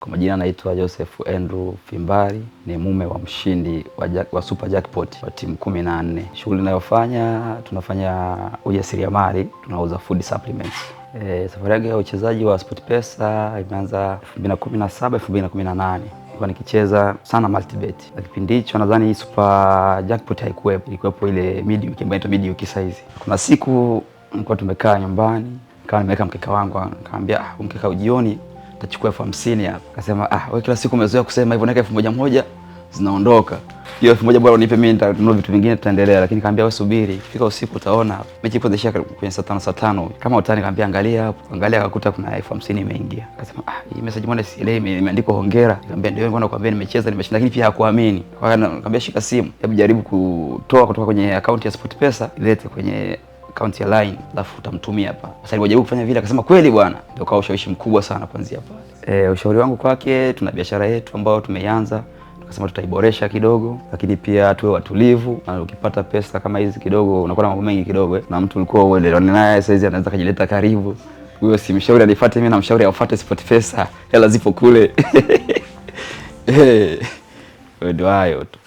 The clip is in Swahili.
Kwa majina naitwa Joseph Andrew Fimbari, ni mume wa mshindi wa Super Jackpot wa timu 14. Shughuli ninayofanya, tunafanya ujasiriamali, tunauza food supplements. Safari yangu ya uchezaji wa SportPesa imeanza 2017 2018. Nilikuwa nikicheza sana multibet. Na kipindi hicho nadhani Super Jackpot haikuwepo, ilikuwepo ile medium inaitwa medium size. Kuna siku nilikuwa tumekaa nyumbani, nikawa nimeweka mkeka wangu, nikamwambia mkeka jioni tachukua 50 hapa. Akasema wewe kila siku umezoea kusema hivyo, naweka 1000 zinaondoka. Hiyo 1000 bora unipe mimi, nitanunua vitu vingine tutaendelea. Lakini nikamwambia wewe subiri, fika usiku utaona. Mechi ipo desha kwenye saa 5 kama utani. Nikamwambia angalia hapo, angalia akakuta kuna 50 imeingia. Akasema hii message mbona sielewi, imeandikwa hongera. Nikamwambia ndio mbona nakwambia nimecheza nimeshinda, lakini pia hakuamini. Nikamwambia shika simu, hebu jaribu kutoa kutoka kwenye account ya SportPesa ilete kwenye account ya Line, alafu utamtumia hapa. Sasa nilijaribu kufanya vile, akasema kweli bwana. Ndio kwa ushawishi mkubwa sana kuanzia pale. Ushauri wangu kwake, tuna biashara yetu ambayo tumeianza, tukasema tutaiboresha kidogo, lakini pia tuwe watulivu. Na ukipata pesa kama hizi kidogo unakuwa na mambo mengi kidogo, na mtu ulikuwa uelewane naye sasa hizi anaweza kujileta karibu. Huyo si mshauri anifuate mimi, na mshauri afuate SportPesa, hela zipo kule. Ndio hayo tu.